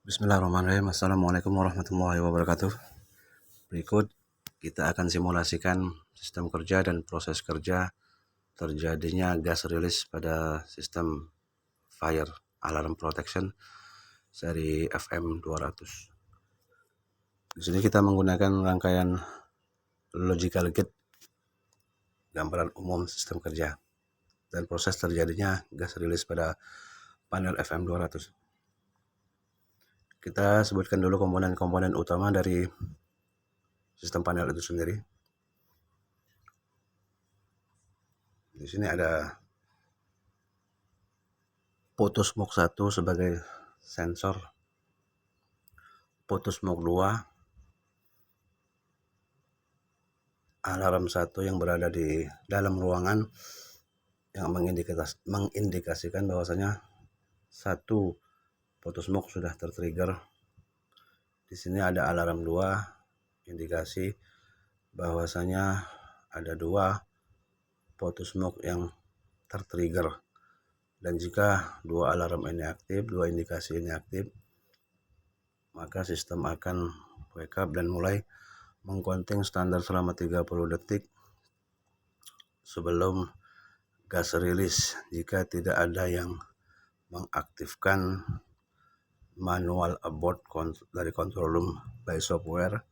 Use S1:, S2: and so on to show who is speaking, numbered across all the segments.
S1: Bismillahirrahmanirrahim. Assalamualaikum warahmatullahi wabarakatuh. Berikut kita akan simulasikan sistem kerja dan proses kerja terjadinya gas rilis pada sistem fire alarm protection seri FM 200. Di sini kita menggunakan rangkaian logical gate, gambaran umum sistem kerja dan proses terjadinya gas rilis pada panel FM 200. Kita sebutkan dulu komponen-komponen utama dari sistem panel itu sendiri. Di sini ada photosmoke 1 sebagai sensor, photosmoke 2, alarm 1 yang berada di dalam ruangan yang mengindikasikan bahwasanya satu photosmoke sudah tertrigger. Di sini ada alarm 2, indikasi bahwasanya ada 2 photosmoke yang tertrigger. Dan jika 2 alarm ini aktif, 2 indikasi ini aktif, maka sistem akan wake up dan mulai mengcounting standar selama 30 detik sebelum gas rilis jika tidak ada yang mengaktifkan manual abort dari control room by software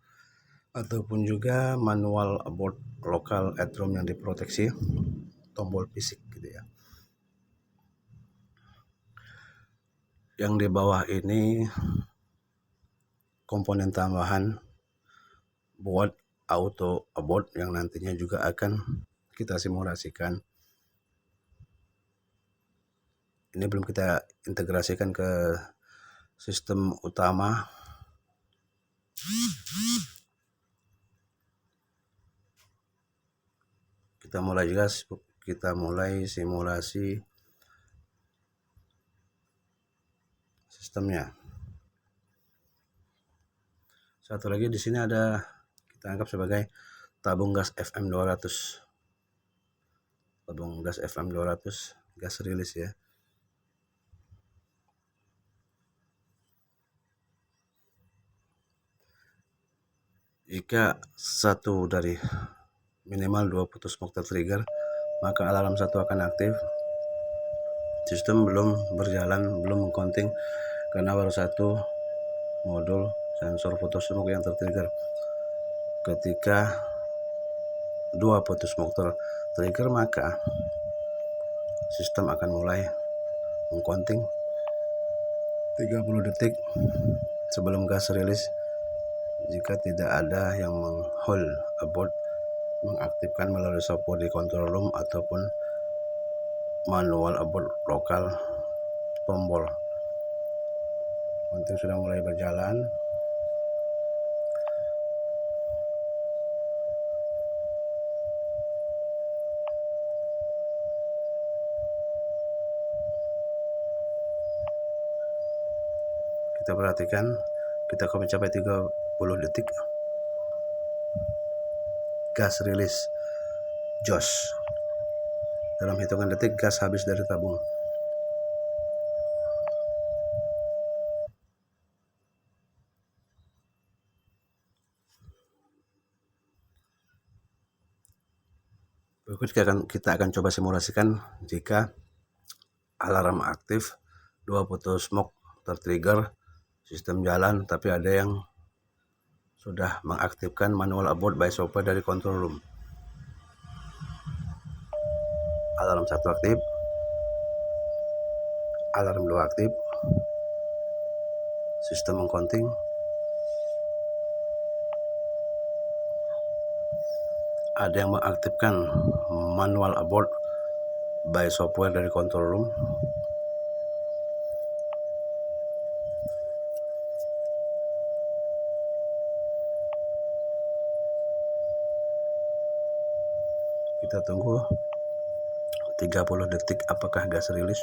S1: ataupun juga manual abort lokal at room yang diproteksi tombol fisik gitu ya. Yang di bawah ini komponen tambahan buat auto abort yang nantinya juga akan kita simulasikan. Ini belum kita integrasikan ke sistem utama. Kita mulai simulasi sistemnya. Satu lagi di sini ada, kita anggap sebagai tabung gas FM 200. Tabung gas FM 200 gas rilis ya. Jika satu dari minimal 2 photosmoke tertrigger, maka alarm 1 akan aktif. Sistem belum berjalan, belum mengcounting karena baru 1 modul sensor photosmoke yang tertrigger. Ketika 2 photosmoke tertrigger, maka sistem akan mulai mengcounting 30 detik sebelum gas rilis. Jika tidak ada yang meng-hold abort, mengaktifkan melalui software di control room ataupun manual abort lokal tombol. Counting sudah mulai berjalan. Kita perhatikan, kita akan mencapai 30 detik. Gas rilis jos. Dalam hitungan detik gas habis dari tabung. Berikut kita akan coba simulasikan jika alarm aktif, 2 photosmoke tertrigger, sistem jalan, tapi ada yang sudah mengaktifkan manual abort by software dari control room. Alarm 1 aktif, alarm 2 aktif, sistem mengcounting, ada yang mengaktifkan manual abort by software dari control room. Kita tunggu 30 detik apakah gas rilis.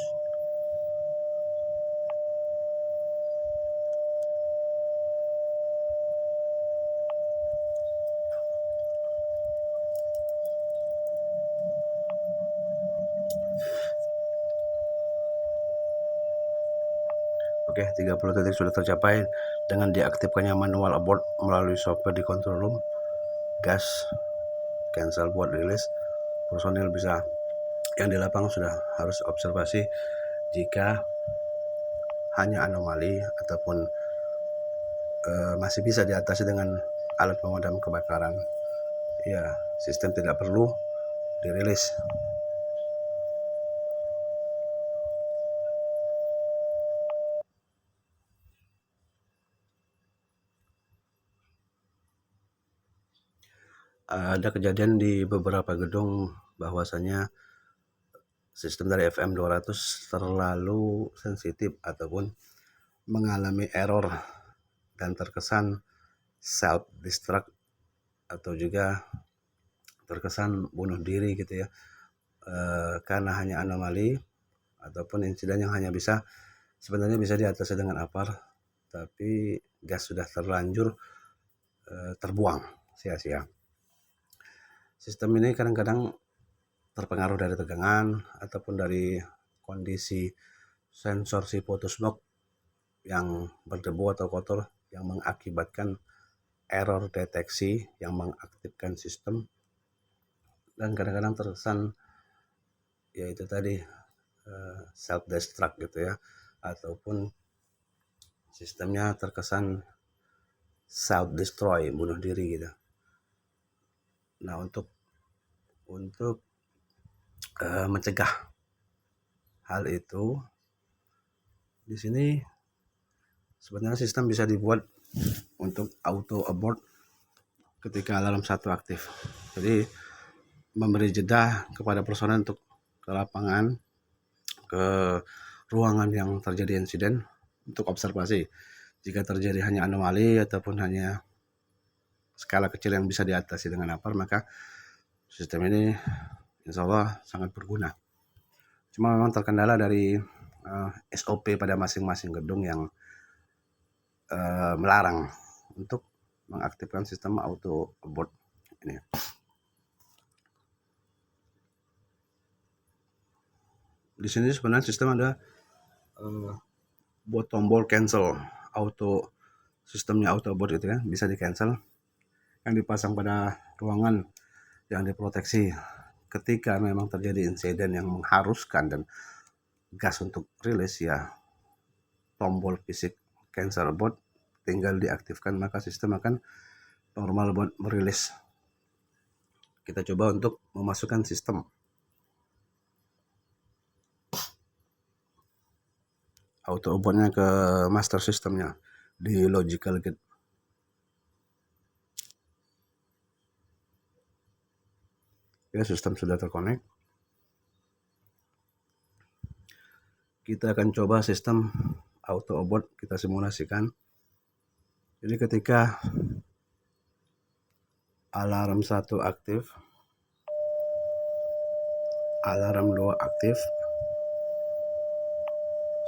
S1: Oke, 30 detik sudah tercapai dengan diaktifkannya manual abort melalui software di control room. Gas cancel buat rilis. Personil bisa yang di lapangan sudah harus observasi jika hanya anomali ataupun masih bisa diatasi dengan alat pemadam kebakaran. Ya, sistem tidak perlu dirilis. Ada kejadian di beberapa gedung bahwasanya sistem dari FM 200 terlalu sensitif ataupun mengalami error dan terkesan self destruct atau juga terkesan bunuh diri gitu ya, karena hanya anomali ataupun insiden yang hanya sebenarnya bisa diatasi dengan APAR, tapi gas sudah terlanjur terbuang sia-sia. Sistem ini kadang-kadang terpengaruh dari tegangan ataupun dari kondisi sensor si photosmoke yang berdebu atau kotor yang mengakibatkan error deteksi yang mengaktifkan sistem, dan kadang-kadang terkesan yaitu tadi self destruct gitu ya, ataupun sistemnya terkesan self destroy, bunuh diri gitu. Nah, untuk mencegah hal itu, di sini sebenarnya sistem bisa dibuat untuk auto abort ketika alarm 1 aktif. Jadi memberi jeda kepada personel untuk ke lapangan, ke ruangan yang terjadi insiden untuk observasi. Jika terjadi hanya anomali ataupun hanya skala kecil yang bisa diatasi dengan APAR, maka sistem ini insya Allah sangat berguna. Cuma memang terkendala dari SOP pada masing-masing gedung yang melarang untuk mengaktifkan sistem auto abort ini. Di sini sebenarnya sistem ada buat tombol cancel auto, sistemnya auto abort itu kan bisa di cancel, yang dipasang pada ruangan yang diproteksi. Ketika memang terjadi insiden yang mengharuskan dan gas untuk rilis, ya tombol fisik cancel abort tinggal diaktifkan, maka sistem akan normal buat merilis. Kita coba untuk memasukkan sistem auto abortnya ke master sistemnya di logical gate. Ya, sistem sudah terkonek. Kita akan coba sistem auto abort, kita simulasikan. Jadi ketika alarm 1 aktif, alarm 2 aktif,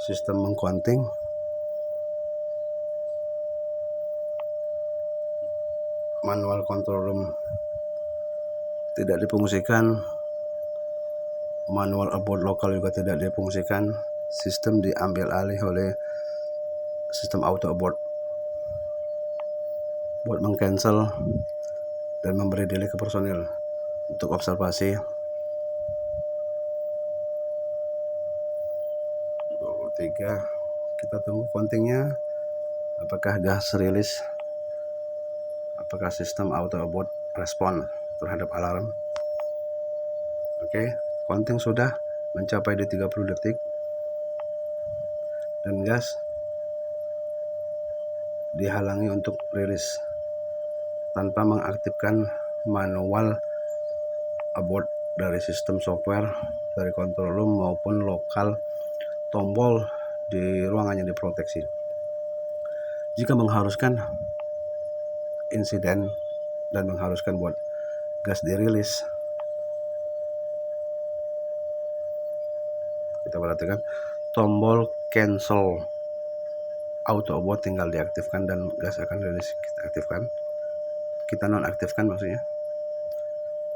S1: sistem mengcounting, manual control room tidak difungsikan, manual abort lokal juga tidak difungsikan, sistem diambil alih oleh sistem auto abort buat mengcancel dan memberi delay ke personil untuk observasi. 23, kita tunggu countingnya, apakah gas rilis, apakah sistem auto abort respon terhadap alarm. Oke, counting sudah mencapai di 30 detik dan gas dihalangi untuk rilis tanpa mengaktifkan manual abort dari sistem software dari control room maupun lokal tombol di ruangan yang diproteksi. Jika mengharuskan insiden dan mengharuskan buat gas dirilis, kita perhatikan tombol cancel auto abort tinggal diaktifkan dan gas akan rilis. Kita aktifkan, kita nonaktifkan maksudnya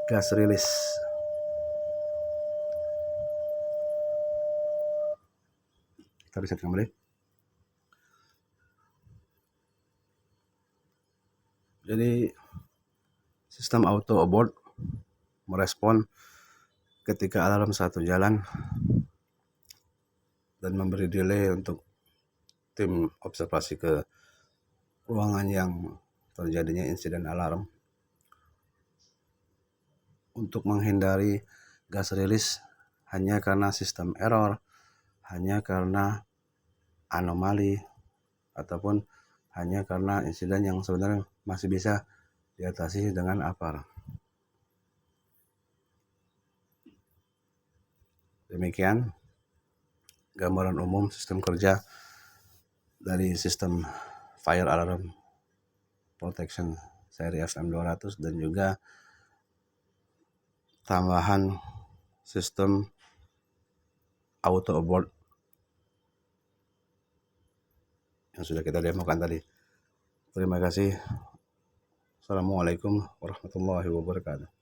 S1: gas rilis. Kita reset kembali. Jadi sistem auto abort merespon ketika alarm satu jalan dan memberi delay untuk tim observasi ke ruangan yang terjadinya insiden alarm. Untuk menghindari gas rilis hanya karena sistem error, hanya karena anomali, ataupun hanya karena insiden yang sebenarnya masih bisa diatasi dengan APAR. Demikian gambaran umum sistem kerja dari sistem Fire Alarm Protection seri FM200 dan juga tambahan sistem auto abort yang sudah kita demokan tadi. Terima kasih. Assalamualaikum warahmatullahi wabarakatuh.